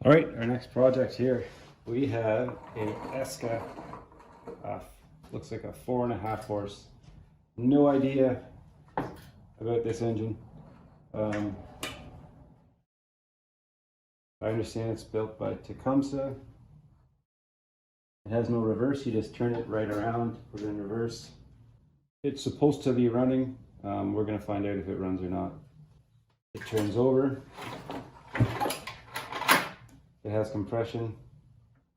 All right, our next project here, we have an Eska, looks like a 4.5 horse. No idea about this engine. I understand it's built by Tecumseh. It has no reverse, you just turn it right around, put it in reverse. It's supposed to be running. We're gonna find out if it runs or not. It turns over. It has compression,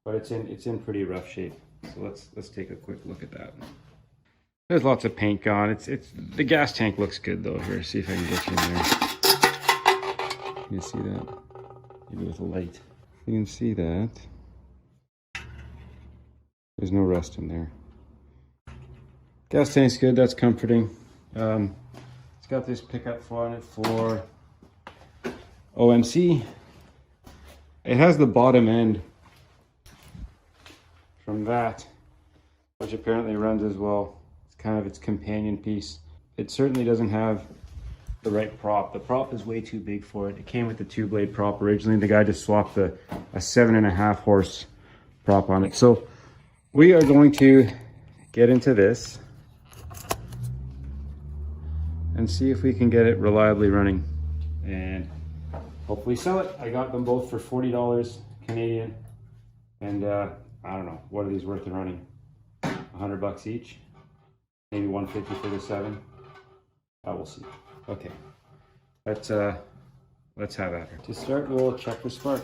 but it's in pretty rough shape. So let's take a quick look at that. There's lots of paint gone. It's the gas tank looks good though. Here, see if I can get you in there. Can you see that? Maybe with a light. You can see that. There's no rust in there. Gas tank's good. That's comforting. It's got this pickup on it for OMC. It has the bottom end from that, which apparently runs as well. It's kind of its companion piece. It certainly doesn't have the right prop. The prop is way too big for it. It came with the 2-blade prop originally. The guy just swapped a 7.5 horse prop on it. So we are going to get into this and see if we can get it reliably running and hopefully sell it. I got them both for $40 Canadian, and I don't know, what are these worth in running? $100 each, maybe $150 for the 7. We'll see. Okay, let's have at her. To start, we'll check the spark.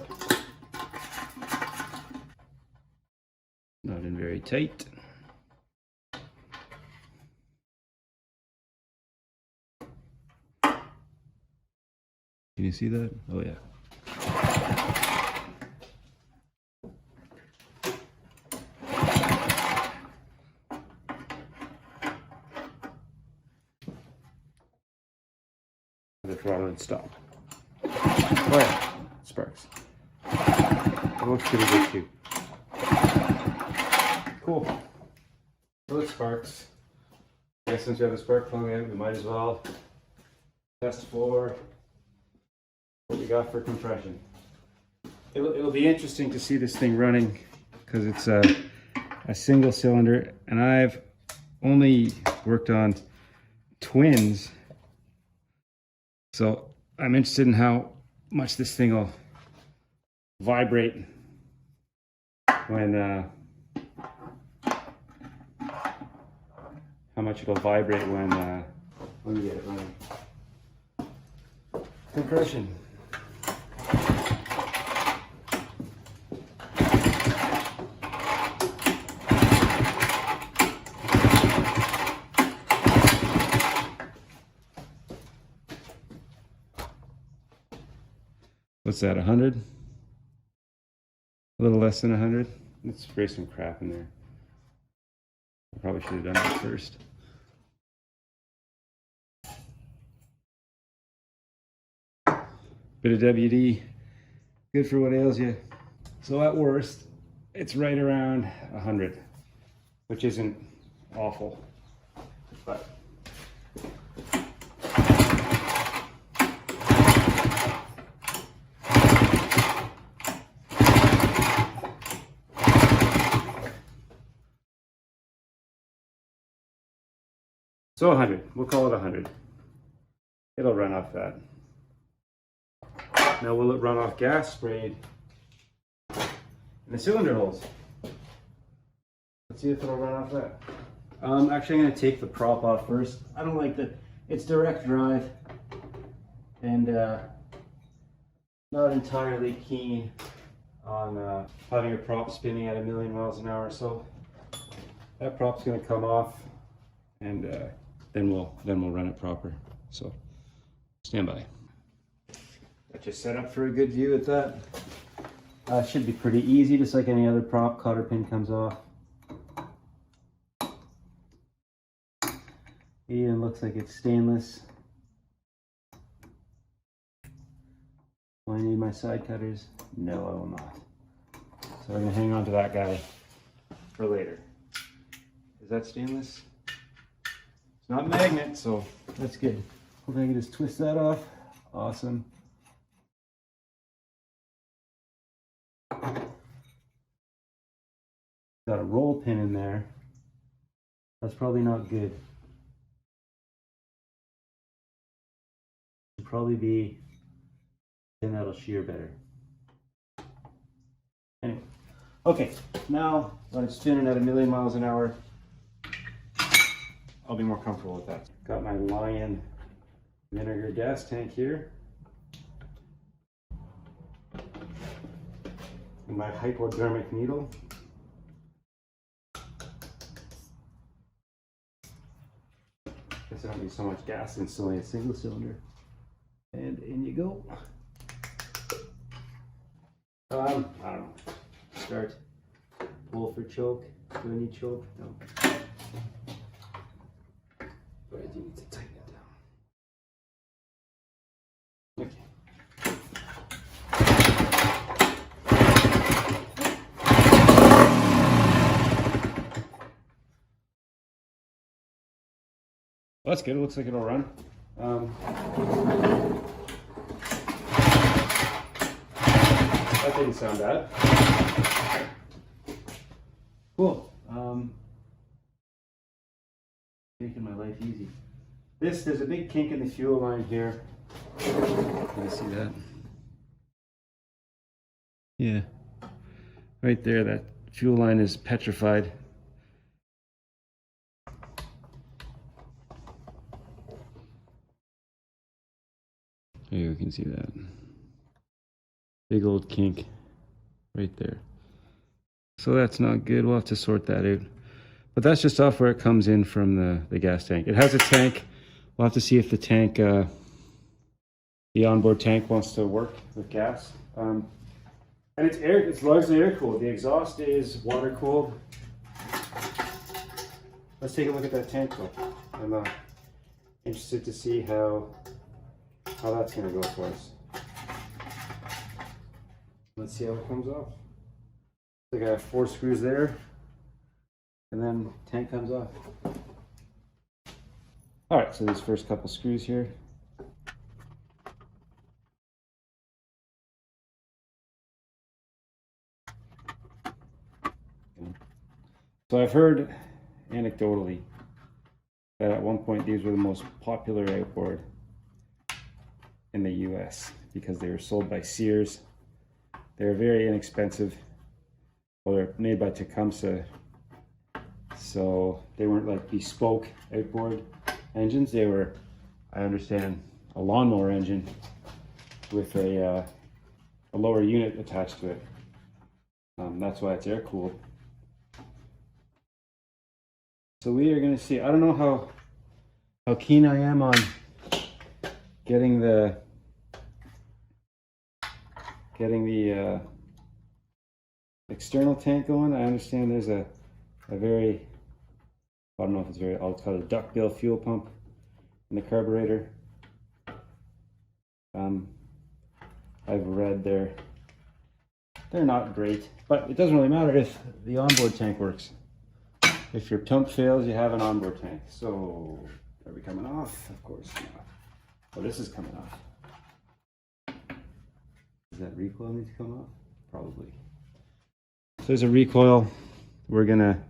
Not in very tight. Can you see that? Oh yeah. The throttle and stop. Oh yeah, sparks. It looks pretty good too. Cool. So it sparks. I guess since we have the spark plug in, we might as well test for what we got for compression. It'll be interesting to see this thing running because it's a single cylinder, and I've only worked on twins, so I'm interested in how much this thing will vibrate when when we get it running. Compression. What's that, 100? A little less than 100? Let's spray some crap in there. I probably should have done that first. Bit of WD, good for what ails you. So at worst, it's right around 100, which isn't awful, but so 100, we'll call it 100. It'll run off that. Now will it run off gas sprayed in the cylinder holes? Let's see if it'll run off that. Actually, I'm going to take the prop off first. I don't like that. It's direct drive, and not entirely keen on having a prop spinning at 1,000,000 miles an hour. So that prop's going to come off, and then we'll run it proper. So stand by. Got you set up for a good view at that. Should be pretty easy, just like any other prop. Cotter pin comes off. Even looks like it's stainless. Will I need my side cutters? No, I will not. So I'm gonna hang on to that guy for later. Is that stainless? It's not magnet, so that's good. Hope I can just twist that off. Awesome. Got a roll pin in there. That's probably not good. Should probably be, then that'll shear better. Anyway, okay, now when it's spinning at 1,000,000 miles an hour, I'll be more comfortable with that. Got my Lion vinegar gas tank here. And my hypodermic needle. Guess I don't need so much gas in only a single cylinder. And in you go. I don't know. Start. Pull for choke. Do I need choke? No. But I do need to tighten it down. Okay. Well, that's good. It looks like it'll run. That didn't sound bad. Cool. Making my life easy. There's a big kink in the fuel line here. Can you see that? Yeah. Right there, that fuel line is petrified. Here you can see that. Big old kink right there. So that's not good. We'll have to sort that out. But that's just off where it comes in from the gas tank. It has a tank. We'll have to see if the tank, the onboard tank wants to work with gas. And it's largely air cooled. The exhaust is water cooled. Let's take a look at that tank though. I'm interested to see how that's going to go for us. Let's see how it comes off. So I got 4 screws there, and then tank comes off. All right, so these first couple screws here. So I've heard anecdotally that at one point these were the most popular outboard in the US because they were sold by Sears. They're very inexpensive. Well, they're made by Tecumseh, so they weren't like bespoke outboard engines. They were, I understand, a lawnmower engine with a lower unit attached to it. That's why it's air cooled. So we are going to see. I don't know how keen I am on getting the external tank going. I understand there's a very, I don't know if it's very, I'll call it a duckbill fuel pump in the carburetor. I've read they're not great, but it doesn't really matter if the onboard tank works. If your pump fails, you have an onboard tank. So are we coming off? Of course not. Oh, this is coming off. Does that recoil need to come off? Probably. So there's a recoil. We're gonna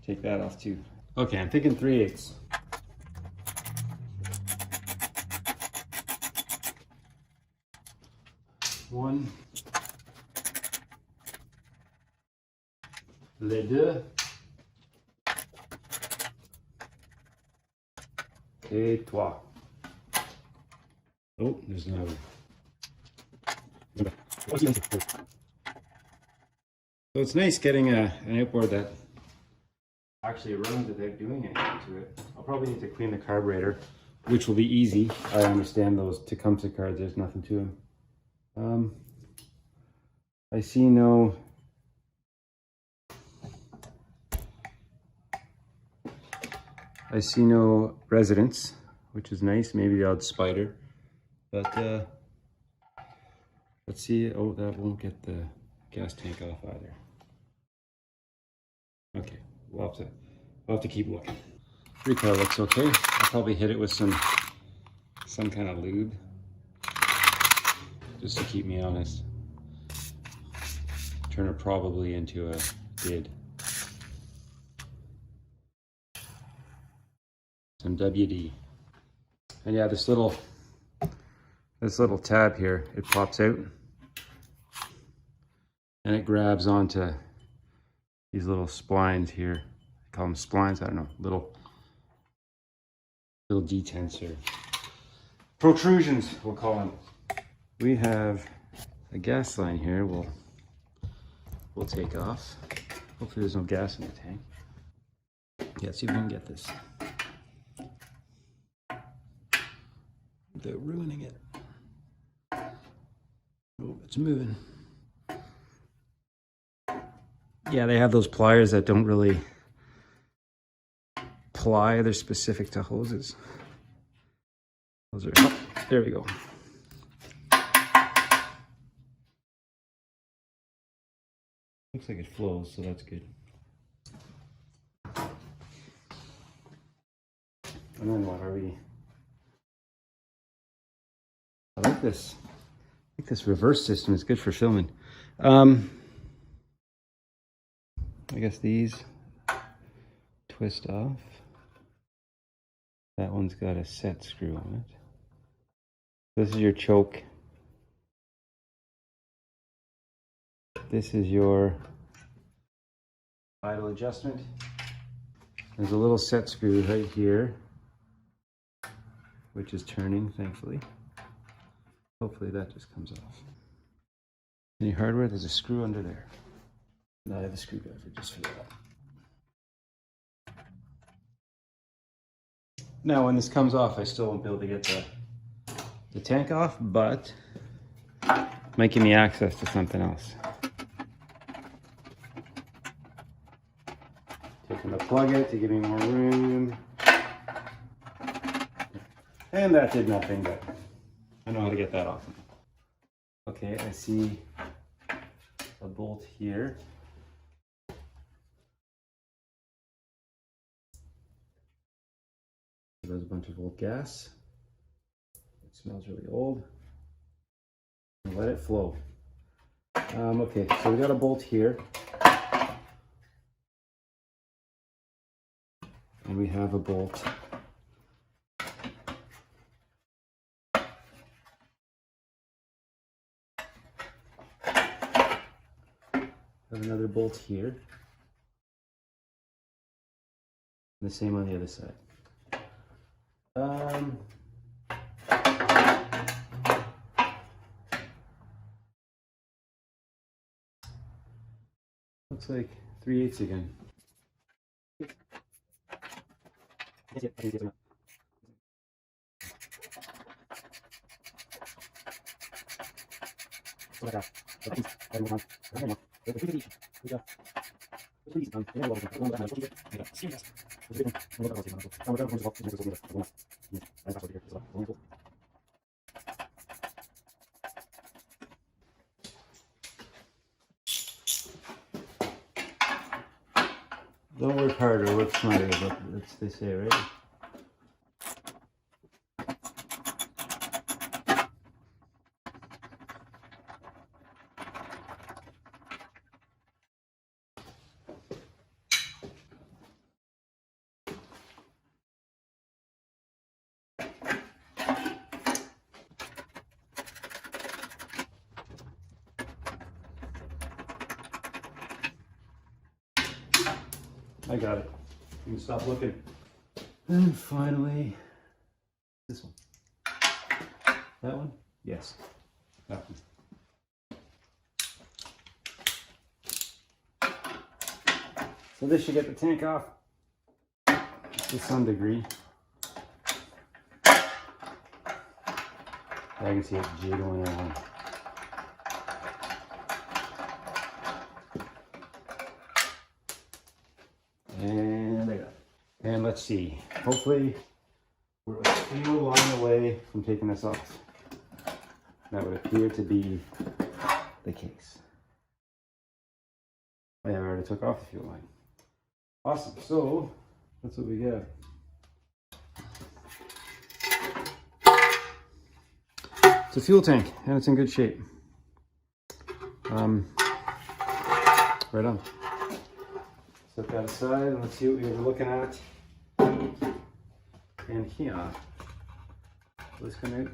take that off too. Okay, I'm thinking 3/8. One. Les deux. Et trois. Oh, there's another. So it's nice getting an outboard that actually runs without doing anything to it. I'll probably need to clean the carburetor, which will be easy. I understand those Tecumseh cars, there's nothing to them. I see no residents, which is nice. Maybe the odd spider, but let's see. Oh, that won't get the gas tank off either. Okay, we'll have to keep looking. Recoil looks okay. I'll probably hit it with some kind of lube. just to keep me honest. Turn it probably into a bid. Some WD. And yeah, this little tab here, it pops out and it grabs onto these little splines here. I call them splines, I don't know, little detents or protrusions, we'll call them. We have a gas line here. We'll take off. Hopefully there's no gas in the tank. Yeah, see if we can get this without ruining it. Oh, it's moving. Yeah, they have those pliers that don't really ply. They're specific to hoses. Those are, oh, there we go. Looks like it flows, so that's good. And then what are we? I like this. I think this reverse system is good for filming. I guess these twist off. That one's got a set screw on it. This is your choke. This is your idle adjustment. There's a little set screw right here, which is turning, thankfully. Hopefully that just comes off. Any hardware? There's a screw under there. And I have a screwdriver just for that. Now when this comes off, I still won't be able to get the tank off, but it might give me access to something else. Taking the plug out to give me more room. And that did nothing, but I know how to get that off. Okay, I see a bolt here. There's a bunch of old gas. It smells really old. And let it flow. Okay, so we got a bolt here. And we have a bolt have another bolt here. And the same on the other side. Looks like 3/8 again. Don't work harder, work smarter, that's they say, right? I got it. You can stop looking. And finally, this one. That one? Yes. That one. So this should get the tank off to some degree. I can see it jiggling around. And I got it. And let's see. Hopefully we're a single line away from taking this off. That would appear to be the case. I already took off the fuel line. Awesome. So that's what we got. It's a fuel tank and it's in good shape. Right on. Set that aside and let's see what we were looking at. And here, let's connect.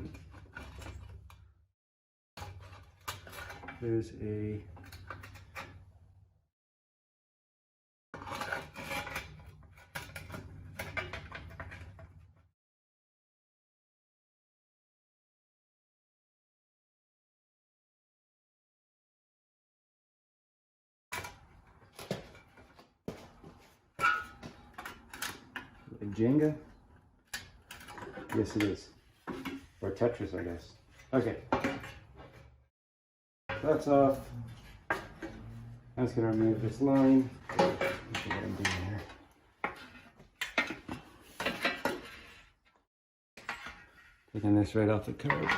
There's a Jenga? Yes, it is. Or Tetris, I guess. Okay. That's off. I'm just going to remove this line. What I'm doing here. Taking this right off the curb.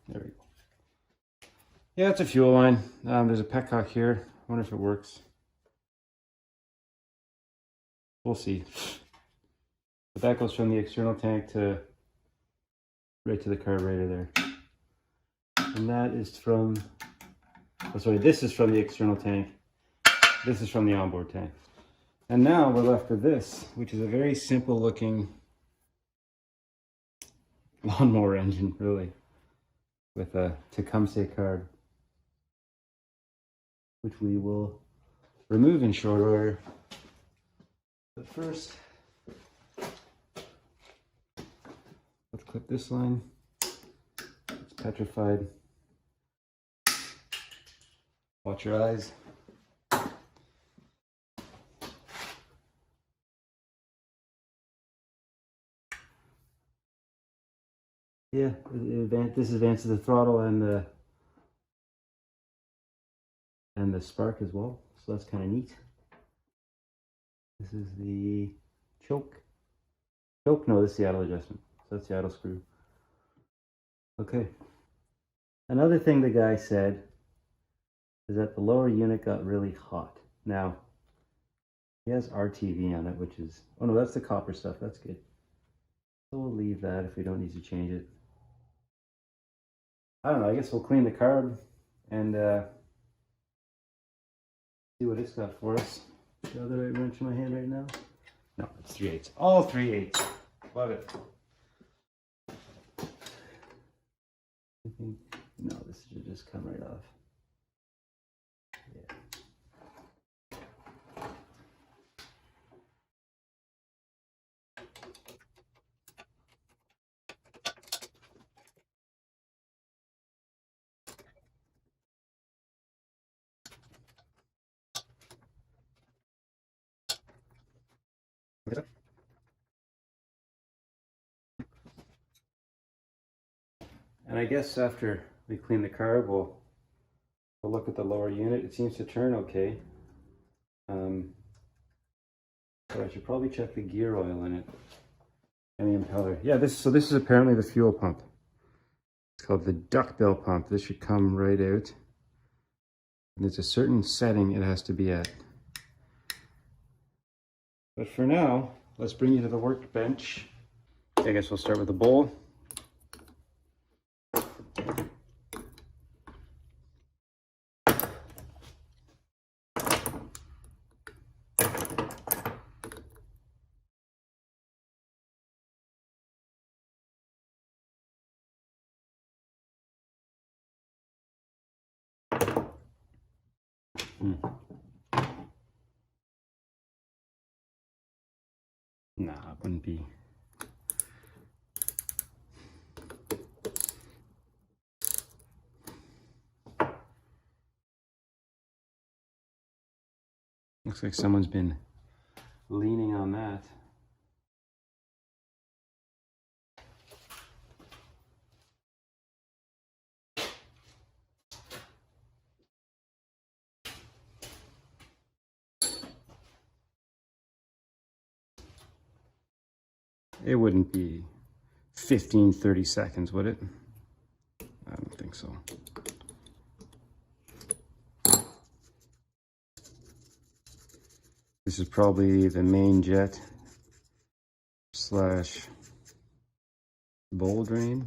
There we go. Yeah, it's a fuel line. There's a petcock here. I wonder if it works. We'll see. But that goes from the external tank to right to the carburetor there. And that is from, oh sorry, this is from the external tank. This is from the onboard tank. And now we're left with this, which is a very simple looking lawnmower engine, really, with a Tecumseh carb, which we will remove in short order. But first, let's clip this line. It's petrified. Watch your eyes. Yeah, this advances the throttle and the spark as well, so that's kind of neat. This is the choke. No, this is the idle adjustment. So that's the idle screw. Okay. Another thing the guy said is that the lower unit got really hot. Now, he has RTV on it, which is, oh no, that's the copper stuff. That's good. So we'll leave that if we don't need to change it. I don't know, I guess we'll clean the carb and see what it's got for us. The other right wrench in my hand right now? No, it's 3/8. All 3/8. Love it. I think, no, this should just come right off. Yeah. And I guess after we clean the carb, we'll look at the lower unit. It seems to turn okay. But I should probably check the gear oil in it and the impeller. Yeah, this is apparently the fuel pump. It's called the duckbill pump. This should come right out. And there's a certain setting it has to be at. But for now, let's bring you to the workbench. I guess we'll start with the bowl. Nah, it wouldn't be. Looks like someone's been leaning on that. It wouldn't be 15-30 seconds, would it? I don't think so. This is probably the main jet slash Bowl drain.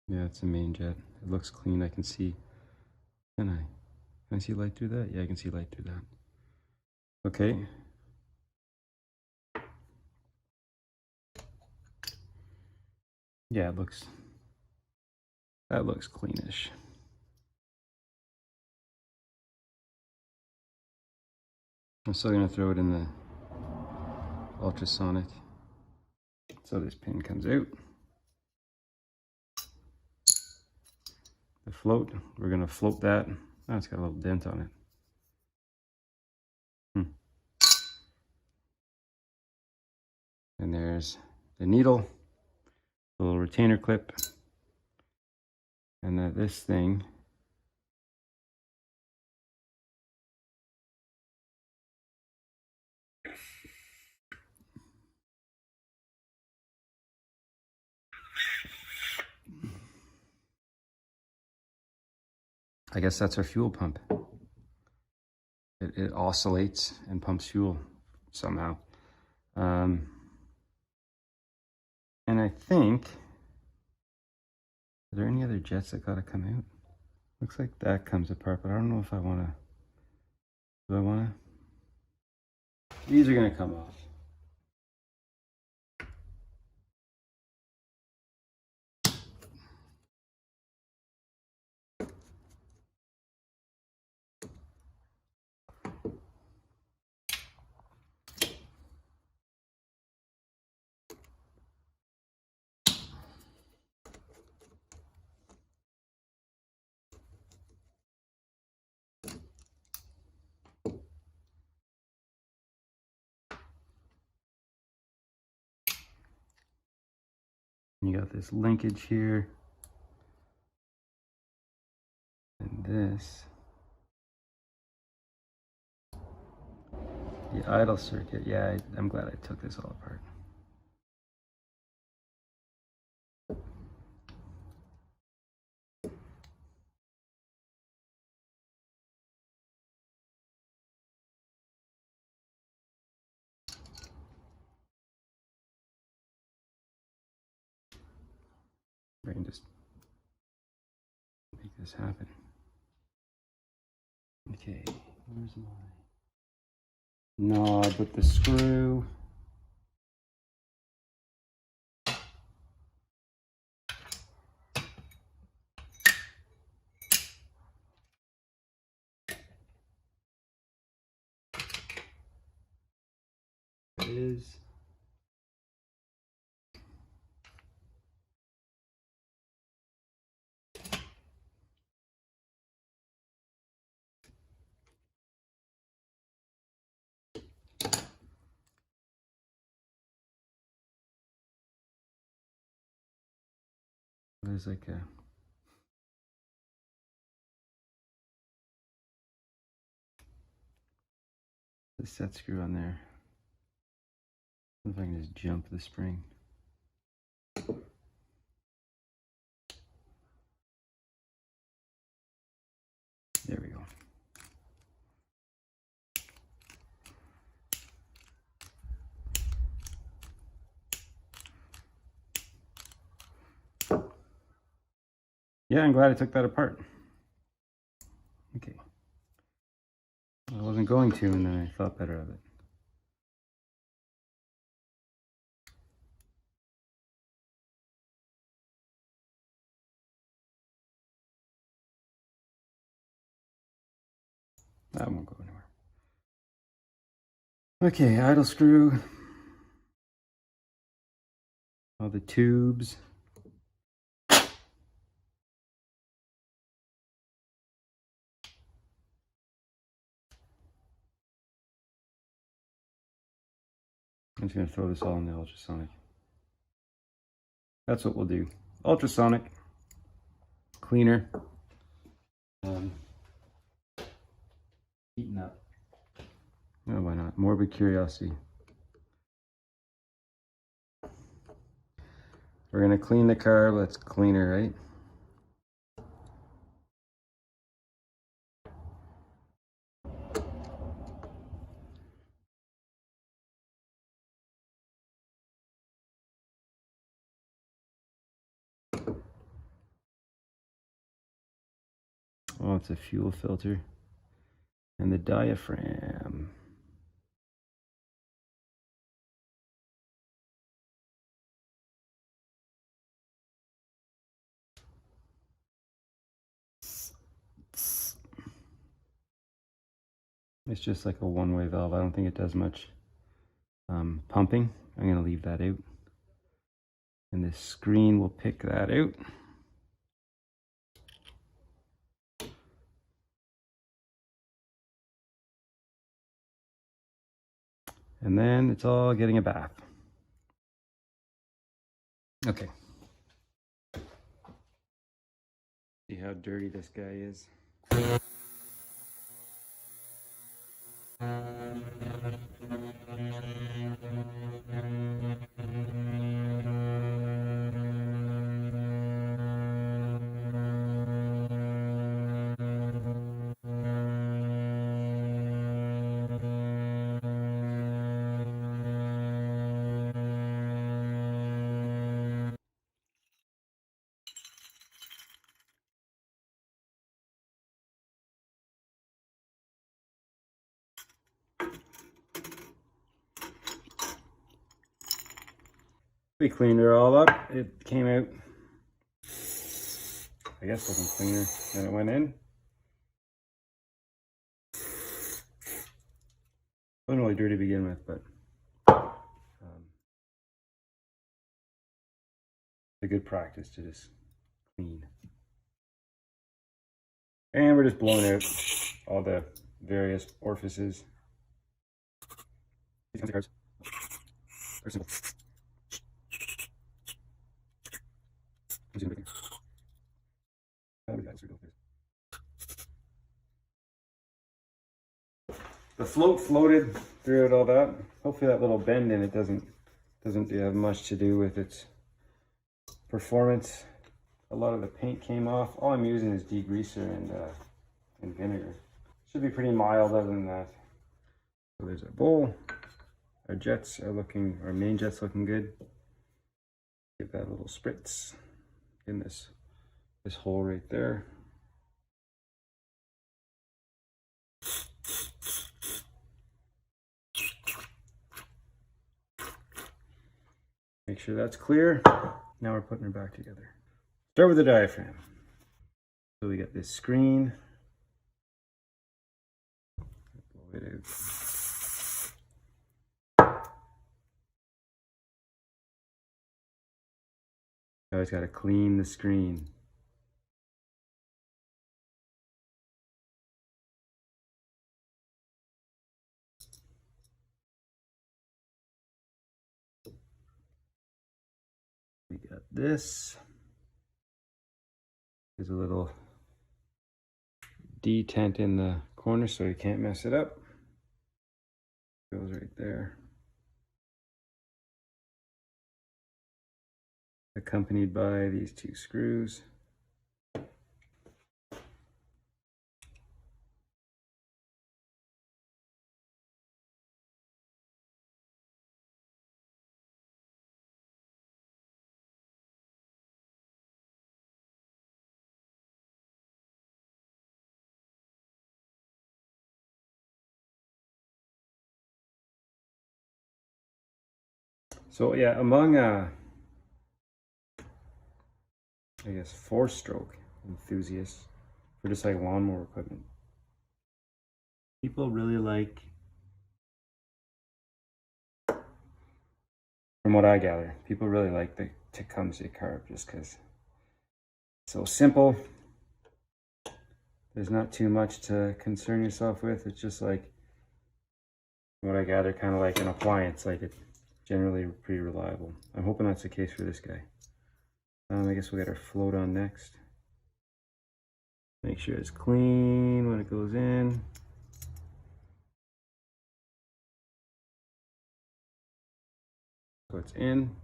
Yeah, it's a main jet. It looks clean. I can see. Can I see light through that? Yeah, I can see light through that. Okay. Yeah, that looks cleanish. I'm still gonna throw it in the ultrasonic. So this pin comes out. The float, we're gonna float that. Oh, it's got a little dent on it. And there's the needle, the little retainer clip, and then this thing. I guess that's our fuel pump. It oscillates and pumps fuel somehow. And I think, are there any other jets that gotta come out? Looks like that comes apart, but I don't know if I wanna, do I wanna? These are gonna come off. You got this linkage here. And this. The idle circuit. Yeah, I'm glad I took this all apart. I can just make this happen. Okay, where's my knob with the screw? It is. There's like a set screw on there. See if I can just jump the spring. There we go. Yeah, I'm glad I took that apart. Okay. I wasn't going to, and then I thought better of it. That won't go anywhere. Okay, idle screw. All the tubes. I'm just going to throw this all in the ultrasonic. That's what we'll do. Ultrasonic. Cleaner. Heating up. Oh, why not? Morbid curiosity. We're going to clean the car. Let's clean her, right? Oh, it's a fuel filter. And the diaphragm. It's just like a one-way valve. I don't think it does much pumping. I'm going to leave that out. And this screen will pick that out. And then it's all getting a bath. Okay. See how dirty this guy is. We cleaned her all up. It came out, I guess, looking cleaner than it went in. Wasn't really dirty to begin with, but it's a good practice to just clean. And we're just blowing out all the various orifices. These cards are simple. The float floated throughout all that. Hopefully that little bend in it doesn't have much to do with its performance. A lot of the paint came off. All I'm using is degreaser and vinegar. Should be pretty mild other than that. So there's our bowl. Our jets are looking, our main jet's looking good. Give that a little spritz in this hole right there. Make sure that's clear. Now we're putting her back together. Start with the diaphragm. So we got this screen. Blow it out. Always got to clean the screen. We got this. There's a little detent in the corner so you can't mess it up. Goes right there. Accompanied by these two screws. So yeah, among I guess 4-stroke enthusiasts for just like lawnmower equipment, people really like, from what I gather, people really like the Tecumseh carb just because it's so simple. There's not too much to concern yourself with. It's just like, what I gather, kind of like an appliance. Like it's generally pretty reliable. I'm hoping that's the case for this guy. I guess we'll get our float on next. Make sure it's clean when it goes in. So it's in.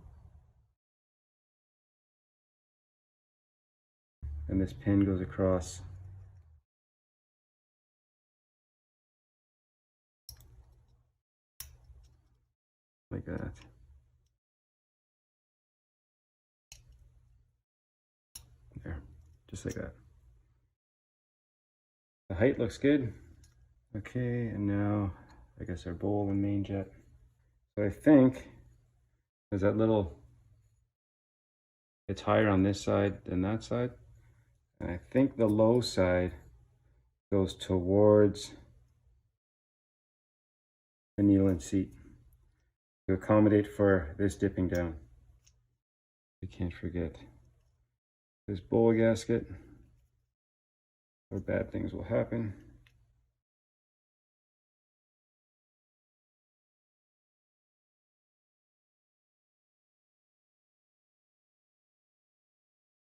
And this pin goes across. Like that. There, just like that. The height looks good. Okay, and now I guess our bowl and main jet. So I think there's that little, it's higher on this side than that side. And I think the low side goes towards the needle and seat to accommodate for this dipping down. We can't forget this bowl gasket, or bad things will happen.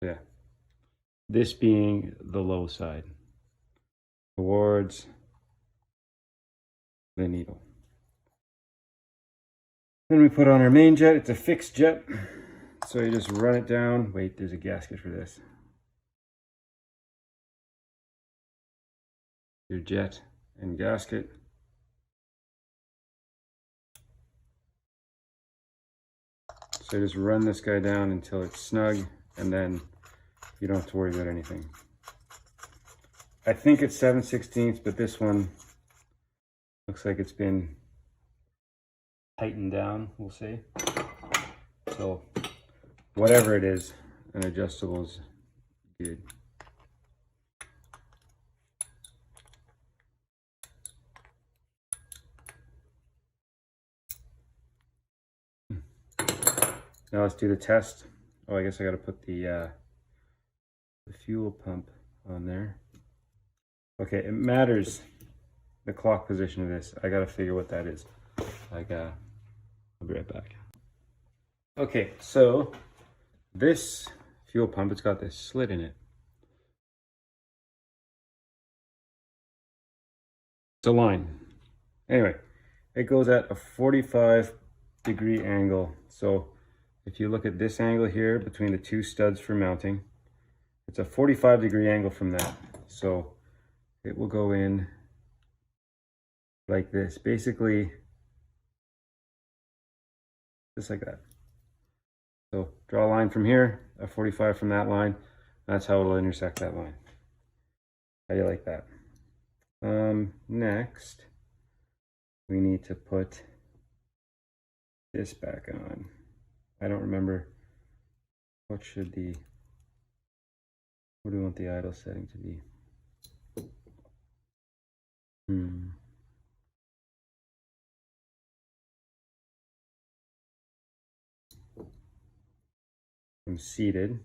Yeah, this being the low side towards the needle. Then we put on our main jet. It's a fixed jet, so you just run it down. Wait, there's a gasket for this. Your jet and gasket. So just run this guy down until it's snug, and then you don't have to worry about anything. I think it's 7/16, but this one looks like it's been tightened down, we'll see. So whatever it is, an adjustable is good. Now let's do the test. Oh, I guess I got to put the fuel pump on there. Okay, it matters the clock position of this. I got to figure what that is. I'll be right back. Okay, so this fuel pump, it's got this slit in it. It's a line. Anyway, it goes at a 45-degree angle. So if you look at this angle here between the two studs for mounting, it's a 45-degree angle from that. So it will go in like this, basically just like that. So draw a line from here, a 45 from that line. That's how it'll intersect that line. How do you like that? Next, we need to put this back on. I don't remember what do we want the idle setting to be? I'm seated.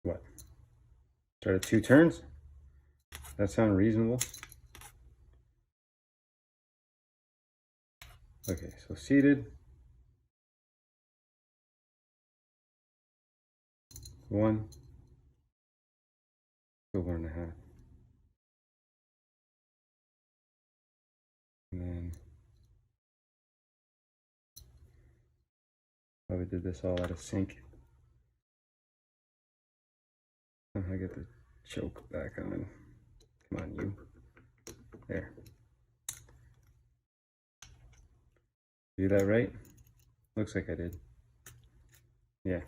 What? Start at 2 turns? That sound reasonable? Okay, so seated. 1, go 1.5. And then probably did this all out of sync. Somehow get the choke back on. Come on, you. There. Do that right? Looks like I did. Yeah.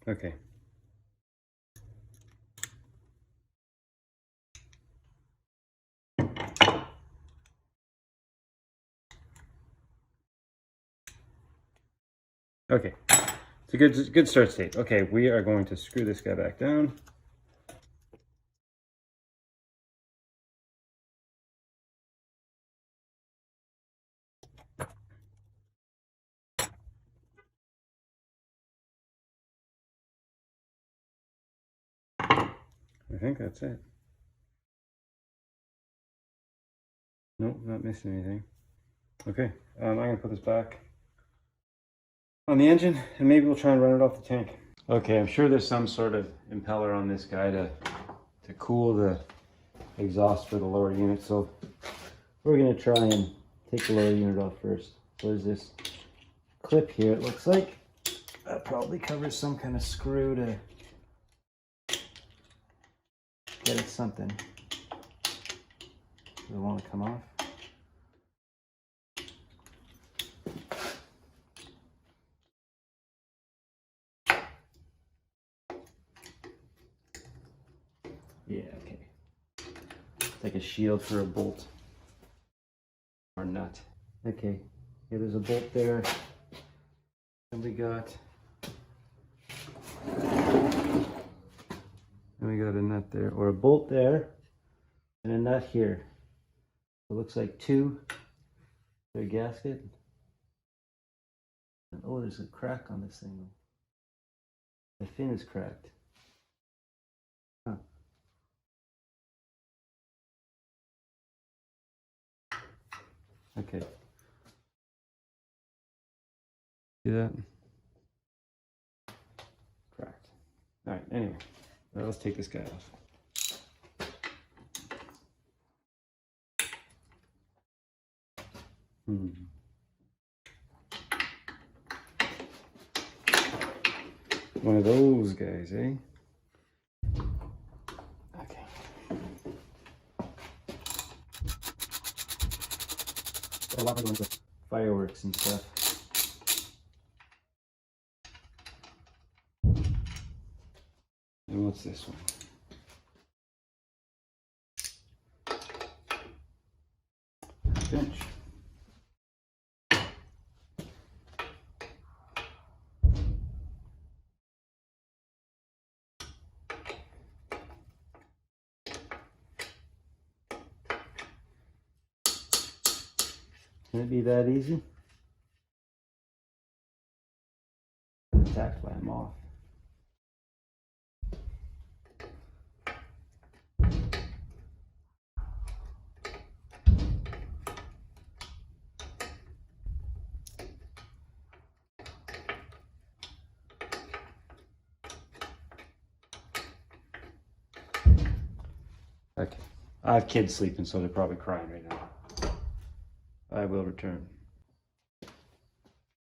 Okay. Okay. It's a good start state. Okay, we are going to screw this guy back down. I think that's it. Nope, not missing anything. Okay, I'm gonna put this back on the engine, and maybe we'll try and run it off the tank. Okay, I'm sure there's some sort of impeller on this guy to cool the exhaust for the lower unit. So we're gonna try and take the lower unit off first. So there's this clip here, it looks like. That probably covers some kind of screw to get it something. Does it want to come off? Yeah, okay. It's like a shield for a bolt or nut. Okay, yeah, there's a bolt there. And we got a nut there, or a bolt there, and a nut here. It looks like two. Their gasket. And oh, there's a crack on this thing. The fin is cracked. Huh. Okay. See that? Cracked. All right, anyway, let's take this guy off. One of those guys, eh? Okay. A lot of ones with fireworks and stuff. And what's this one? Bench. Can it be that easy? The tack lamp off. Okay, I have kids sleeping, so they're probably crying right now. I will return.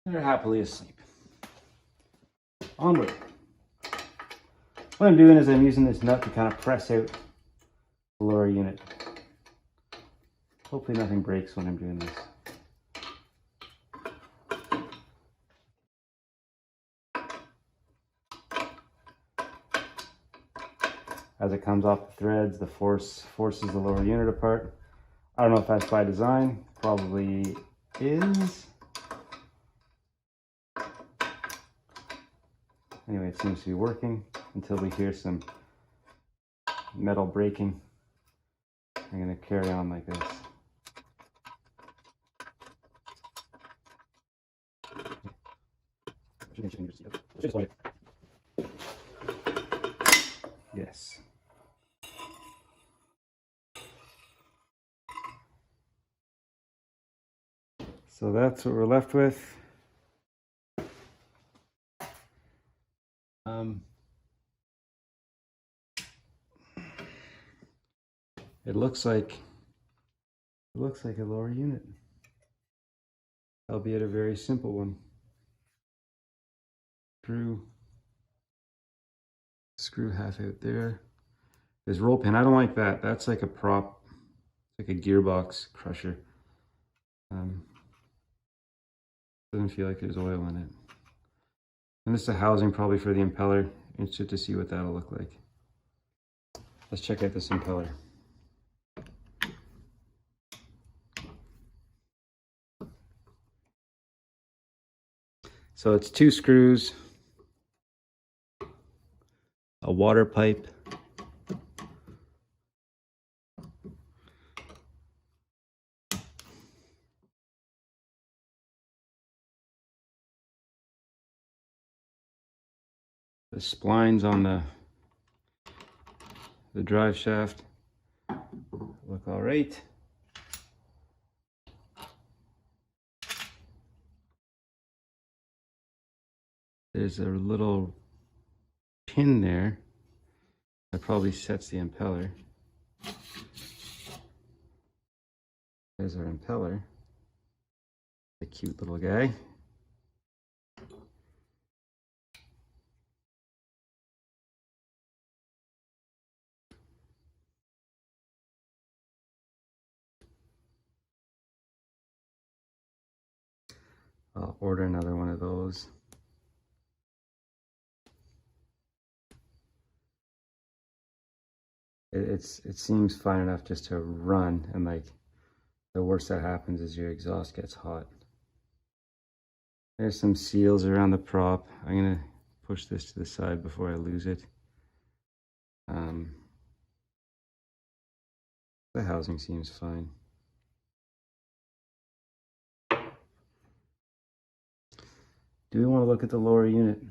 They're happily asleep. Onward. What I'm doing is I'm using this nut to kind of press out the lower unit. Hopefully nothing breaks when I'm doing this. As it comes off the threads, the forces the lower unit apart. I don't know if that's by design, probably is. Anyway, it seems to be working until we hear some metal breaking. I'm going to carry on like this. Yes. So that's what we're left with. It looks like a lower unit, albeit a very simple one. Screw half out there. There's roll pin. I don't like that. That's like a prop. It's like a gearbox crusher. Doesn't feel like there's oil in it. And this is a housing probably for the impeller. Interested to see what that'll look like. Let's check out this impeller. So it's 2 screws, a water pipe, the splines on the drive shaft look all right. There's a little pin there that probably sets the impeller. There's our impeller, a cute little guy. I'll order another one of those. it seems fine enough just to run, and like the worst that happens is your exhaust gets hot. There's some seals around the prop. I'm gonna push this to the side before I lose it. The housing seems fine. Do we want to look at the lower unit?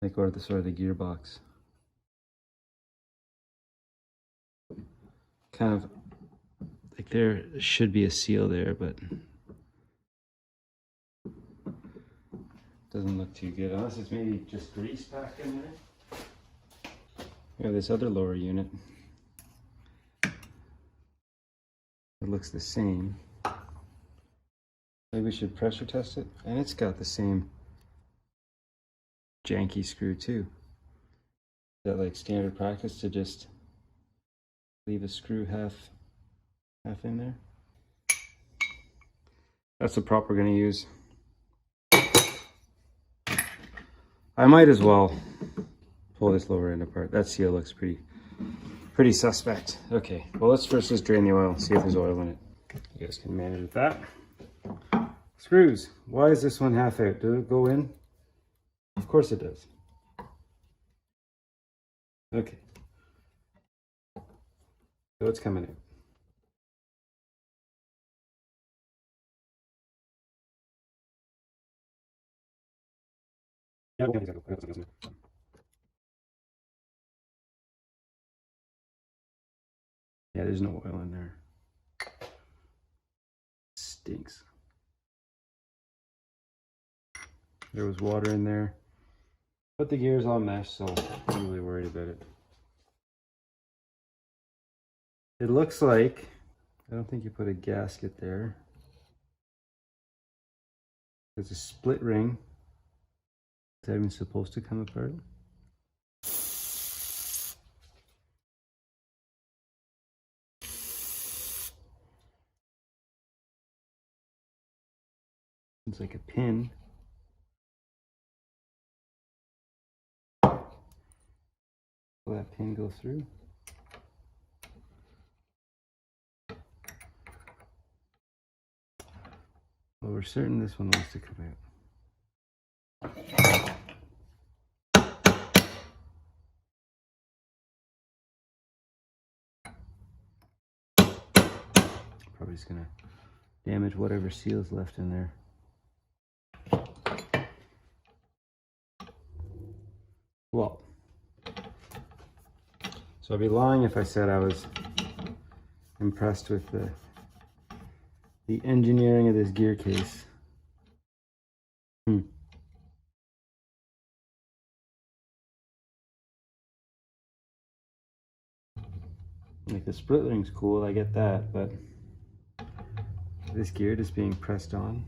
Like, or the sort of the gearbox? Kind of like there should be a seal there, but doesn't look too good, unless it's maybe just grease back in there. We have this other lower unit. It looks the same. Maybe we should pressure test it. And it's got the same janky screw too. Is that like standard practice to just leave a screw half in there? That's the prop we're gonna use. I might as well pull this lower end apart. That seal looks pretty suspect. Okay, well let's first just drain the oil, see if there's oil in it. You guys can manage with that. Screws. Why is this one half out? Does it go in? Of course it does. Okay. So it's coming out. Yeah, there's no oil in there. Stinks. There was water in there, but the gear's all meshed, so I'm not really worried about it. It looks like, I don't think you put a gasket there. There's a split ring. Is that even supposed to come apart? It's like a pin. Will that pin go through? Well, we're certain this one wants to come out. Probably just gonna damage whatever seal's left in there. Well, so I'd be lying if I said I was impressed with the engineering of this gear case. Like the split ring's cool, I get that, but this gear just being pressed on.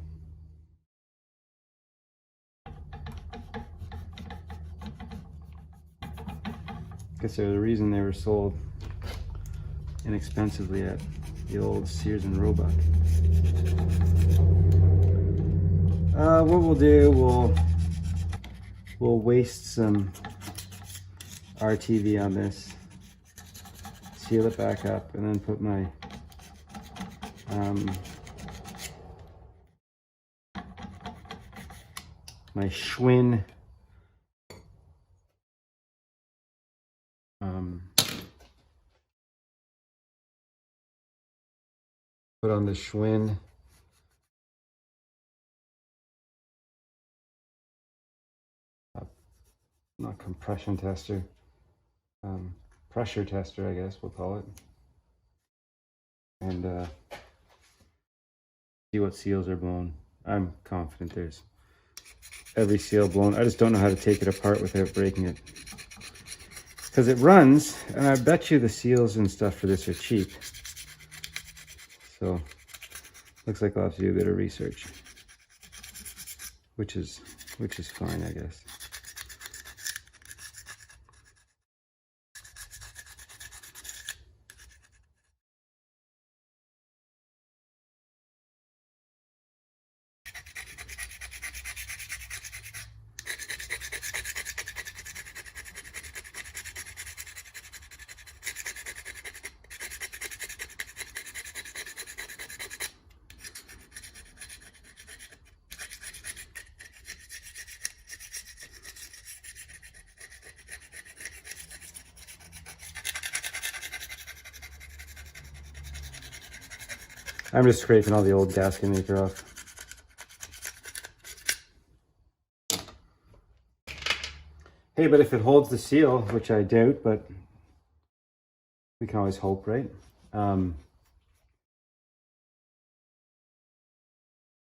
I guess there's a reason they were sold inexpensively at the old Sears and Roebuck. What we'll do, we'll waste some RTV on this, seal it back up, and then put my my Schwinn put on the Schwinn not compression tester, pressure tester, I guess we'll call it, and see what seals are blown. I'm confident there's every seal blown. I just don't know how to take it apart without breaking it, because it runs, and I bet you the seals and stuff for this are cheap. So looks like I'll have to do a bit of research, which is fine, I guess. I'm just scraping all the old gasket maker off. Hey, but if it holds the seal, which I doubt, but we can always hope, right? Oh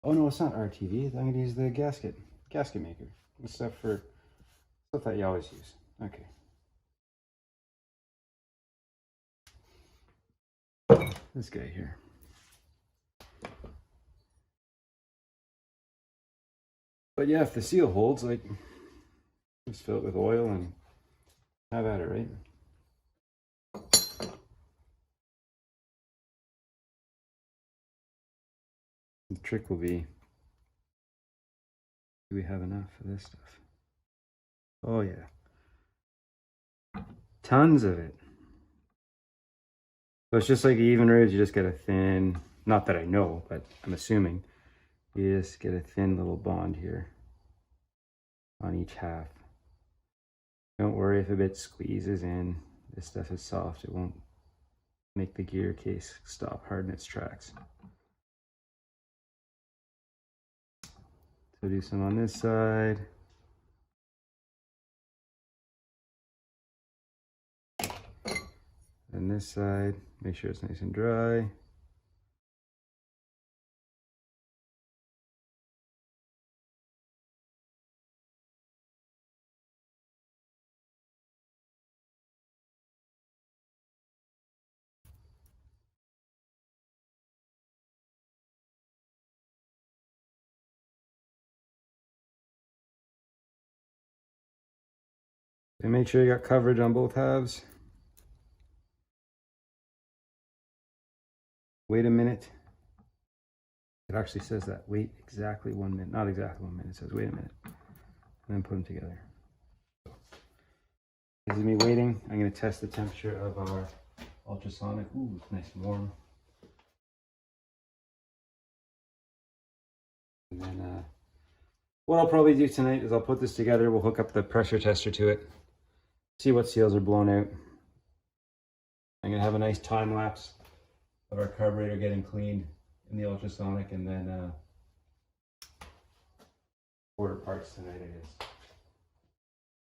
no, it's not RTV. I'm gonna use the gasket maker. The stuff that you always use. Okay. This guy here. But yeah, if the seal holds, like, just fill it with oil and have at it, right? The trick will be, do we have enough of this stuff? Oh yeah. Tons of it. So it's just like even rods, you just get a thin, not that I know, but I'm assuming, you just get a thin little bond here on each half. Don't worry if a bit squeezes in. This stuff is soft. It won't make the gear case stop hard in its tracks. So do some on this side. And this side, make sure it's nice and dry. And make sure you got coverage on both halves. Wait a minute. It actually says that. Wait exactly 1 minute. Not exactly 1 minute. It says wait a minute. And then put them together. So, this is me waiting. I'm going to test the temperature of our ultrasonic. Ooh, it's nice and warm. And then what I'll probably do tonight is I'll put this together. We'll hook up the pressure tester to it. See what seals are blown out. I'm going to have a nice time lapse of our carburetor getting cleaned in the ultrasonic, and then order parts tonight, I guess.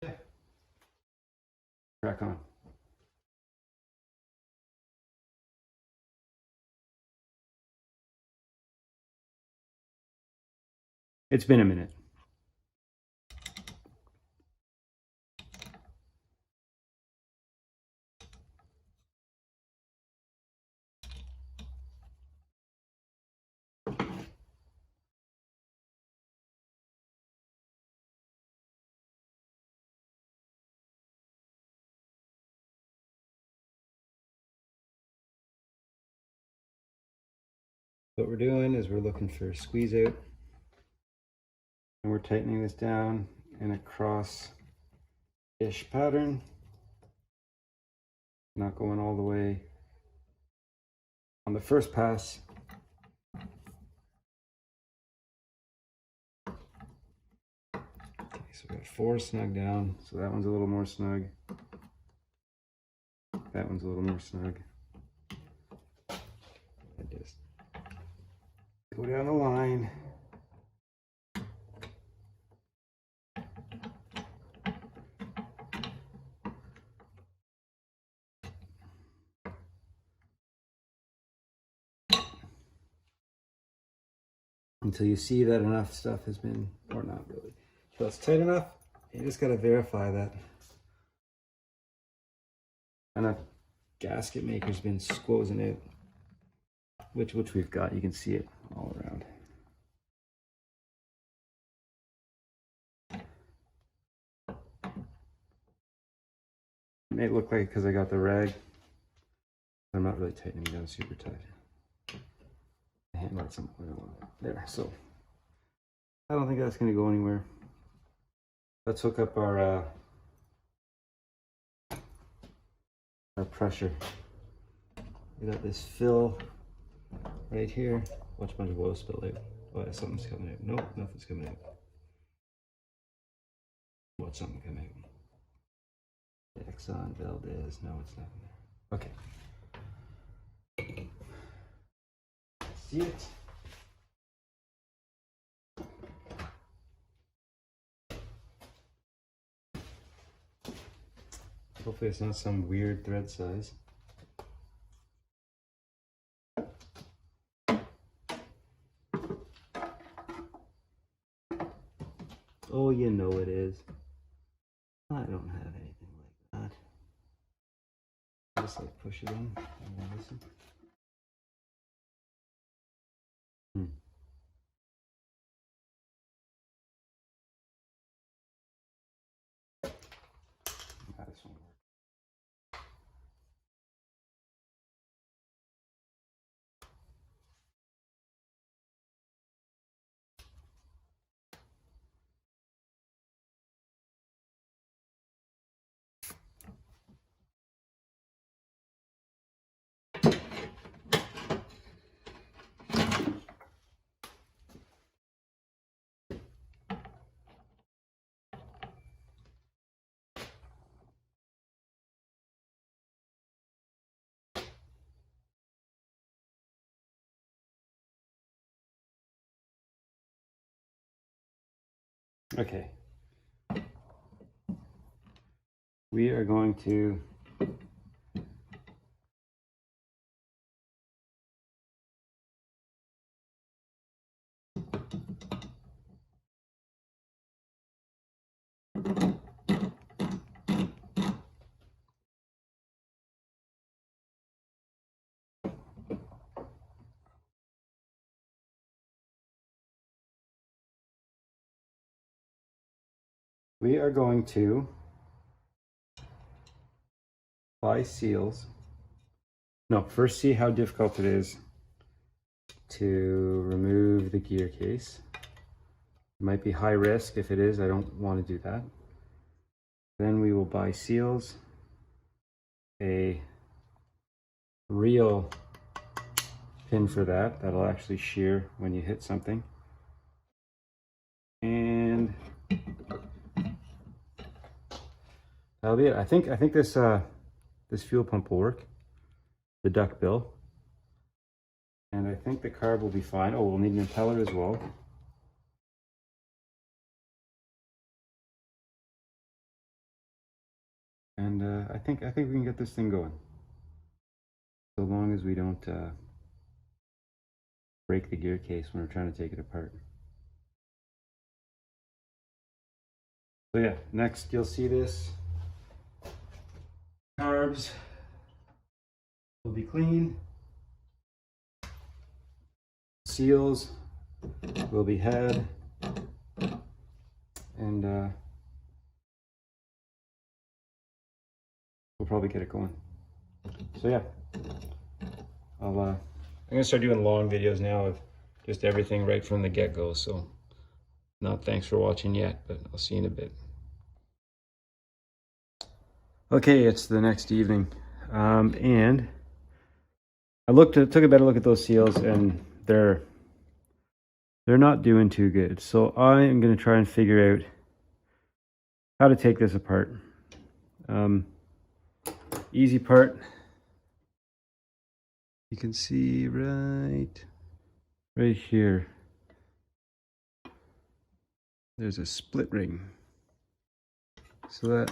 Yeah. Crack on. It's been a minute. What we're doing is we're looking for a squeeze out, and we're tightening this down in a cross-ish pattern, not going all the way on the first pass. Okay, so we got 4 snug down, so that one's a little more snug. That one's a little more snug. And just go down the line. Until you see that enough stuff has been, or not really, so it's tight enough. You just got to verify that enough gasket maker's been squozen out, which we've got. You can see it all around. It may look like because I got the rag, I'm not really tightening down super tight. I handle it some there, so I don't think that's going to go anywhere. Let's hook up our pressure. We got this fill right here. Watch a bunch of oil spill out. Oh yeah, something's coming out. Nope, nothing's coming out. Watch something come out. Exxon, Valdez. No, it's not there. Okay. see it. Hopefully it's not some weird thread size. Oh, you know it is. I don't have anything like that. Just like push it in. Listen. This won't work. Okay. We are going to buy seals. No, first see how difficult it is to remove the gear case. It might be high risk. If it is, I don't want to do that. Then we will buy seals, a real pin for that, that'll actually shear when you hit something. And that'll be it. I think this this fuel pump will work, the duck bill. And I think the carb will be fine. Oh, we'll need an impeller as well. And I think we can get this thing going, so long as we don't break the gear case when we're trying to take it apart. So yeah, next you'll see this. Carbs will be clean. Seals will be had. And we'll probably get it going. So yeah, I'm gonna start doing long videos now of just everything right from the get-go. So not thanks for watching yet, but I'll see you in a bit. Okay, it's the next evening, and I took a better look at those seals, and they're not doing too good. So I am going to try and figure out how to take this apart. Easy part, you can see right here, there's a split ring. So that,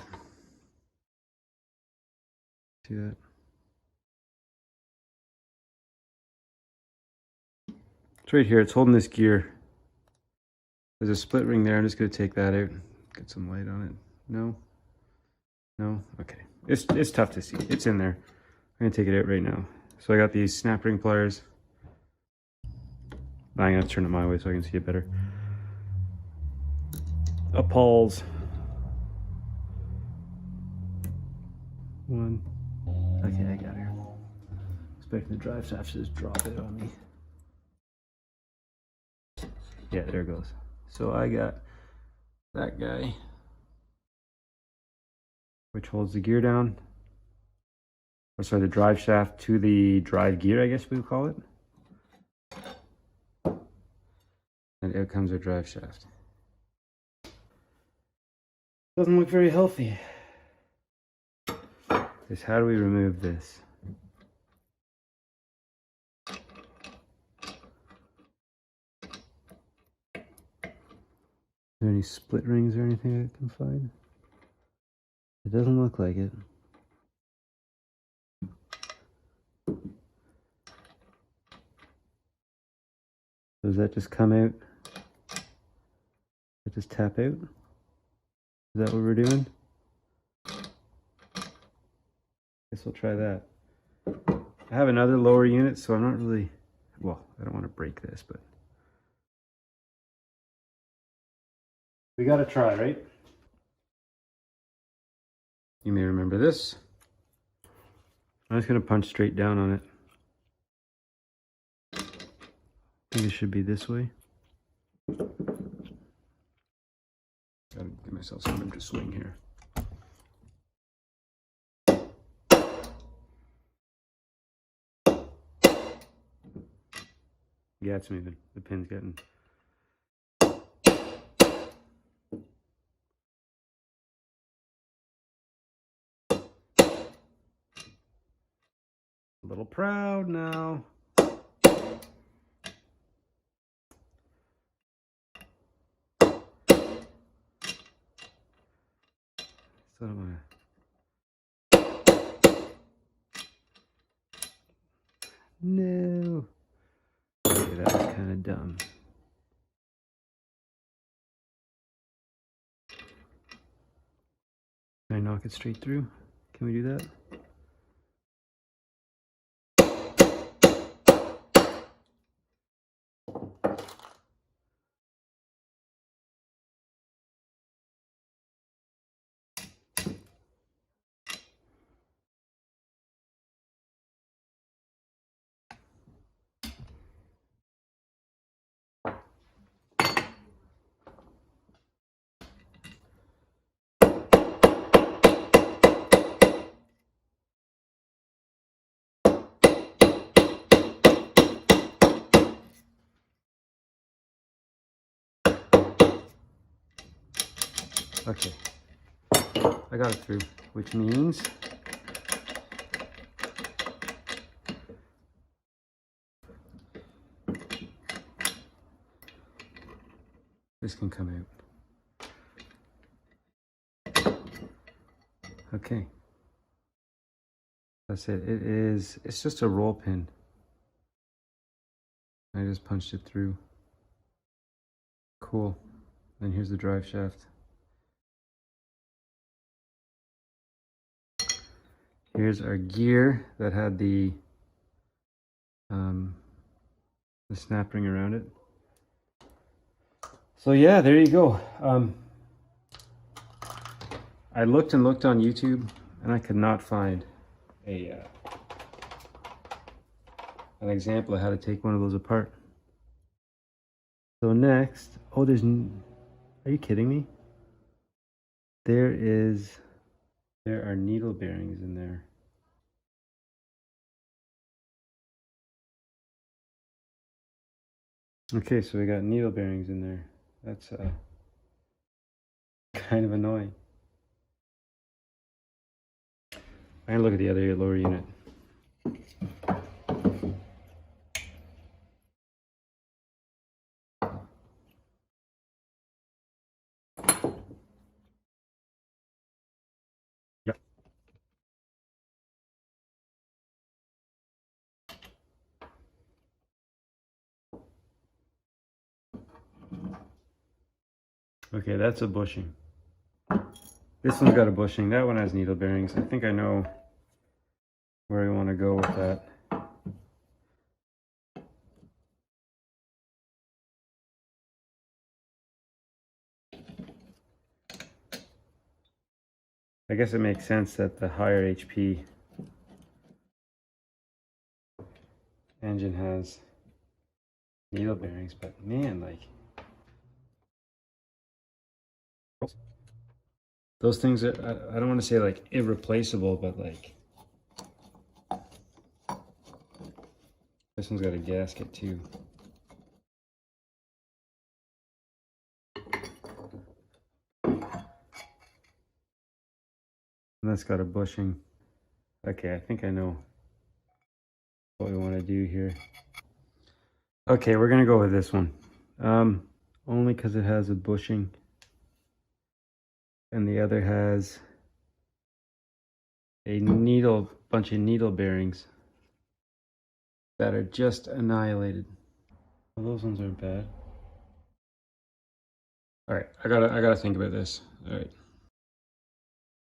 see that? It's right here, it's holding this gear. There's a split ring there. I'm just going to take that out, get some light on it. No? Okay. It's tough to see. It's in there. I'm going to take it out right now. So I got these snap ring pliers. I'm going to turn it my way so I can see it better. A Paul's. One. Okay, I got her. Expecting the drive shaft to just drop it on me. Yeah, there it goes. So I got that guy, which holds the gear down, or sorry, the drive shaft to the drive gear, I guess we would call it. And out comes our drive shaft. Doesn't look very healthy. Just how do we remove this? any split rings or anything I can find. It doesn't look like it. Does that just come out? It just tap out? Is that what we're doing? Guess we'll try that. I have another lower unit, so I'm not really, well, I don't want to break this, but we got to try, right? You may remember this. I'm just going to punch straight down on it. I think it should be this way. Gotta give myself some room to swing here. Yeah, it's moving. The pin's getting. A little proud now. So I don't want to. No. Okay, that was kind of dumb. Can I knock it straight through? Can we do that? Okay, I got it through, which means this can come out. Okay, that's it. It's just a roll pin. I just punched it through. Cool. And here's the drive shaft. Here's our gear that had the snap ring around it. So yeah, there you go. I looked and looked on YouTube, and I could not find an example of how to take one of those apart. So next, oh, are you kidding me? There are needle bearings in there. Okay, so we got needle bearings in there. That's kind of annoying. I'm gonna look at the other lower unit. Yep. Okay, that's a bushing. This one's got a bushing. That one has needle bearings. I think I know where I want to go with that. I guess it makes sense that the higher HP engine has needle bearings, but man, like those things are, I don't want to say like irreplaceable, but like this one's got a gasket too. And that's got a bushing. Okay, I think I know what we want to do here. Okay, we're gonna go with this one. Only because it has a bushing. and the other has a bunch of needle bearings that are just annihilated. Well, those ones aren't bad. All right, I gotta think about this. All right.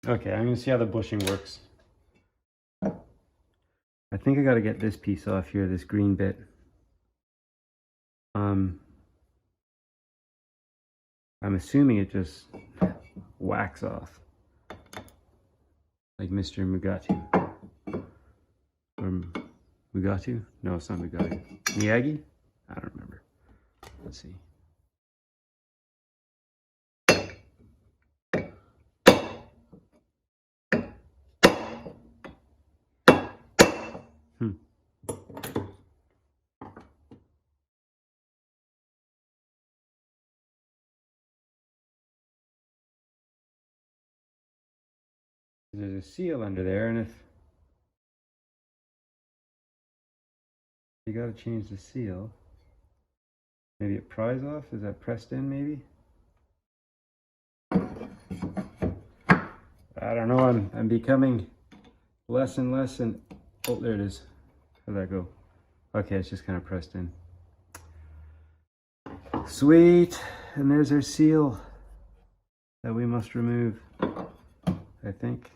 Okay, I'm gonna see how the bushing works. I think I gotta get this piece off here, this green bit. I'm assuming it just whacks off, like Mr. Mugatu. Or Mugatu? No, it's not Mugatu. Miyagi? I don't remember. Let's see. There's a seal under there, and if you gotta change the seal, maybe it pries off. Is that pressed in? Maybe. I don't know. I'm becoming less and less. And oh, there it is. How'd that go? Okay, it's just kind of pressed in. Sweet. And there's our seal that we must remove, I think.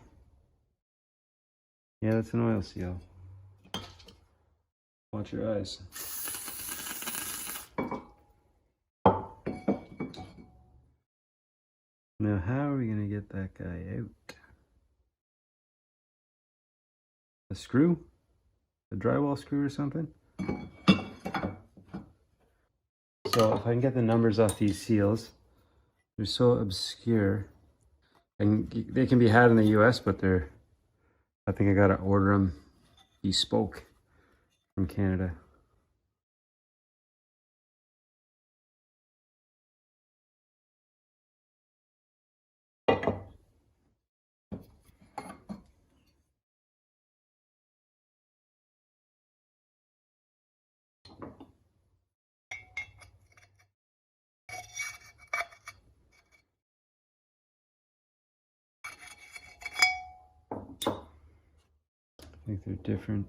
Yeah, that's an oil seal. Watch your eyes. Now, how are we going to get that guy out? A screw? A drywall screw or something? So if I can get the numbers off these seals, they're so obscure. And they can be had in the US, but I think I gotta order them bespoke from Canada. I think they're different.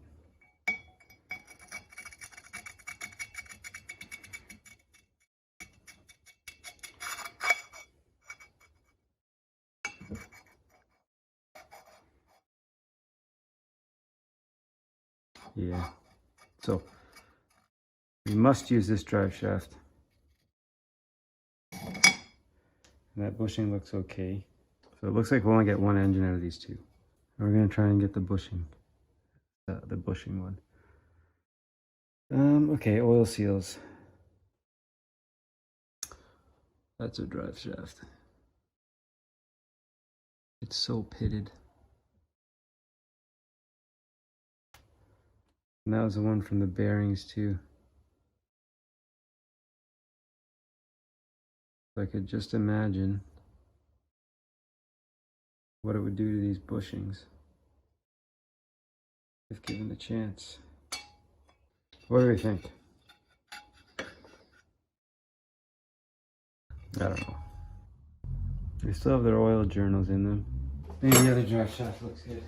Yeah, so we must use this drive shaft. And that bushing looks okay. So it looks like we'll only get one engine out of these two. And we're gonna try and get the bushing, the bushing one. Okay, oil seals. That's a drive shaft. It's so pitted. And that was the one from the bearings too. So I could just imagine what it would do to these bushings if given the chance. What do we think? I don't know. They still have their oil journals in them. Maybe the other drive shaft looks good.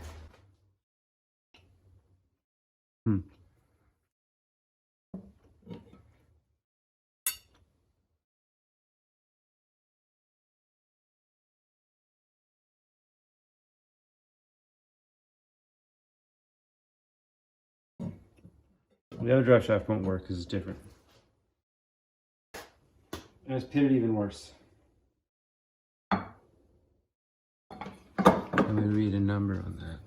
The other drive shaft won't work because it's different. And it's pitted even worse. Let me read a number on that.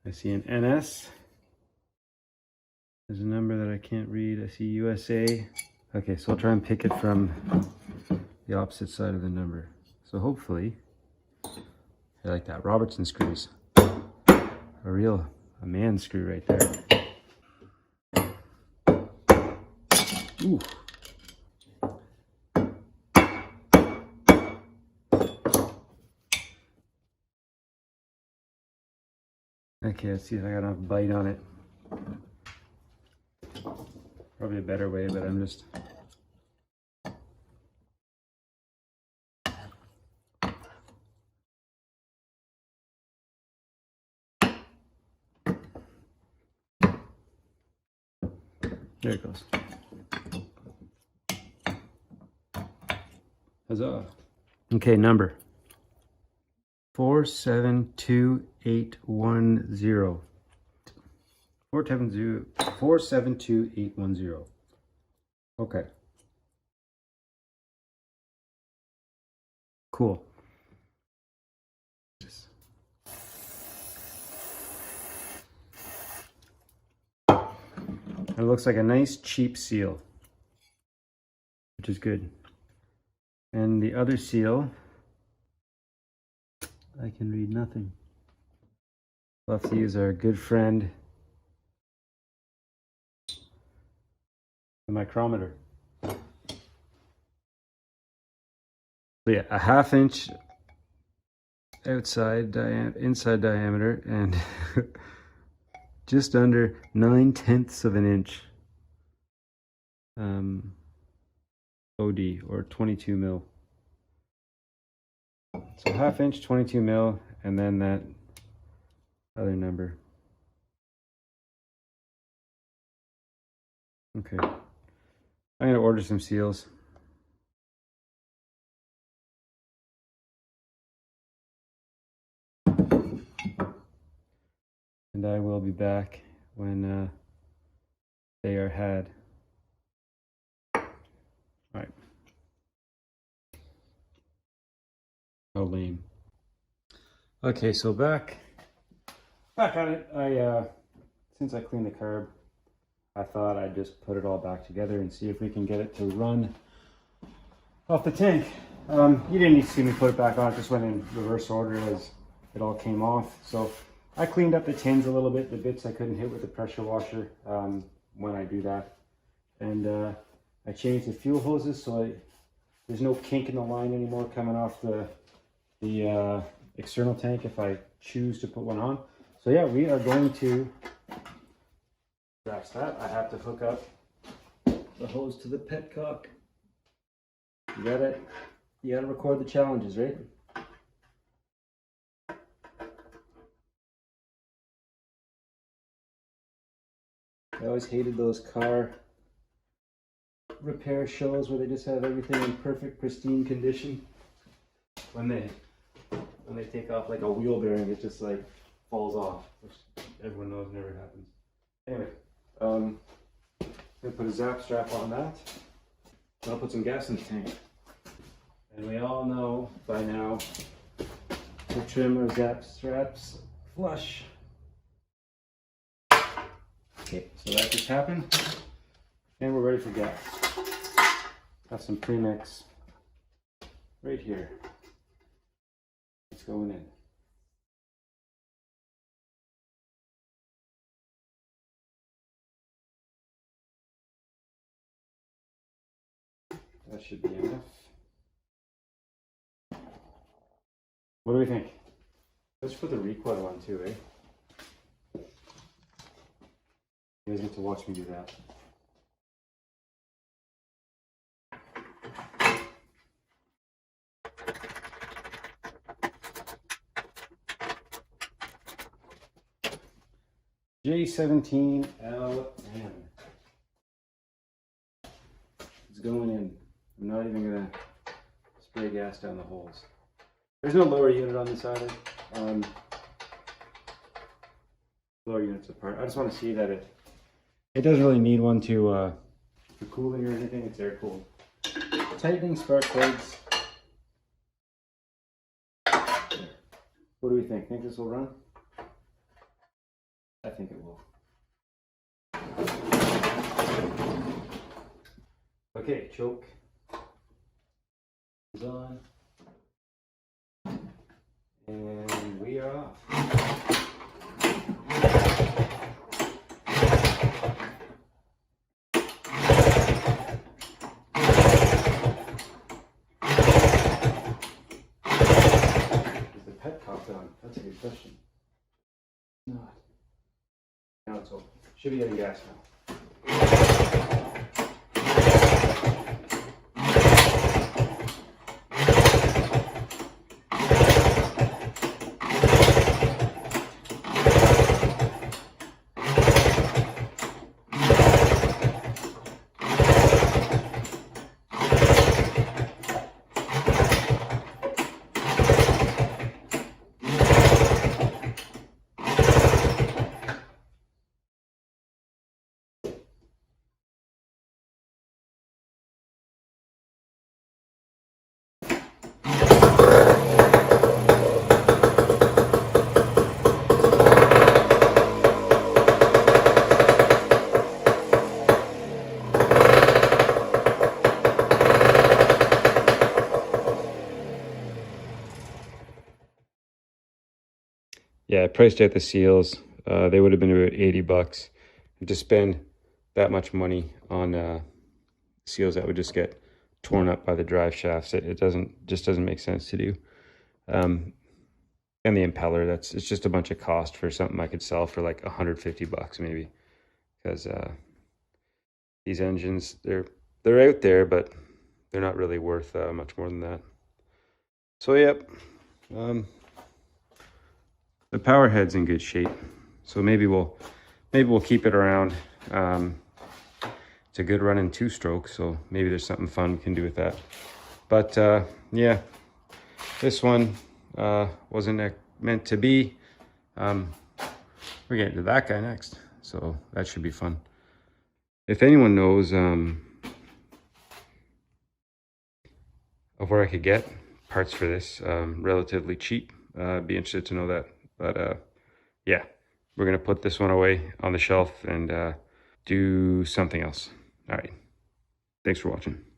I see an NS. There's a number that I can't read. I see USA. Okay, so I'll try and pick it from the opposite side of the number. So hopefully, I like that. Robertson screws. A man screw right there. Ooh. Okay, let's see if I got enough bite on it. Probably a better way, but I'm just There it goes. Huzzah. Okay, number 472810. 472810. Okay. Cool. It looks like a nice cheap seal, which is good. And the other seal, I can read nothing. We'll have to use our good friend, the micrometer. So yeah, a 1/2 inch inside diameter, and just under 9/10 of an inch OD, or 22 mil. So 1/2 inch, 22 mil, and then that other number. Okay, I'm gonna order some seals. And I will be back when they are had. All right. Oh, lame. Okay, so back on it. Since I cleaned the carb, I thought I'd just put it all back together and see if we can get it to run off the tank. You didn't need to see me put it back on. It just went in reverse order as it all came off. So I cleaned up the tins a little bit, the bits I couldn't hit with the pressure washer when I do that. And I changed the fuel hoses so there's no kink in the line anymore coming off the external tank if I choose to put one on. So yeah, we are going to scratch that. I have to hook up the hose to the petcock. You gotta record the challenges, right? I always hated those car repair shows where they just have everything in perfect, pristine condition. When they take off like a wheel bearing, it just like falls off, which everyone knows never happens. Anyway, I'm gonna put a zap strap on that. I'll put some gas in the tank. And we all know by now to trim our zap straps flush. Okay, so that just happened, and we're ready for gas. Got some premix right here. It's going in. That should be enough. What do we think? Let's put the recoil on too, eh? You guys get to watch me do that. J17LM. It's going in. I'm not even gonna spray gas down the holes. There's no lower unit on this either. Lower unit's apart. I just want to see that it doesn't really need one for cooling or anything. It's air cooled. Tightening spark plugs. What do we think? Think this will run? I think it will. Okay, choke is on. And we are off. Is the petcock on? That's a good question. Not. Now it's open. Should be getting gas now. yeah, I priced out the seals. They would have been about 80 bucks. And to spend that much money on seals that would just get torn up by the drive shafts, it just doesn't make sense to do. And the impeller, it's just a bunch of cost for something I could sell for like 150 bucks maybe, because these engines, they're out there, but they're not really worth much more than that. So yep, the power head's in good shape, so maybe we'll keep it around. It's a good running 2-stroke, so maybe there's something fun we can do with that. But yeah, this one wasn't meant to be. We're getting to that guy next, so that should be fun. If anyone knows of where I could get parts for this relatively cheap, I'd be interested to know that. But yeah, we're gonna put this one away on the shelf and do something else. All right, thanks for watching.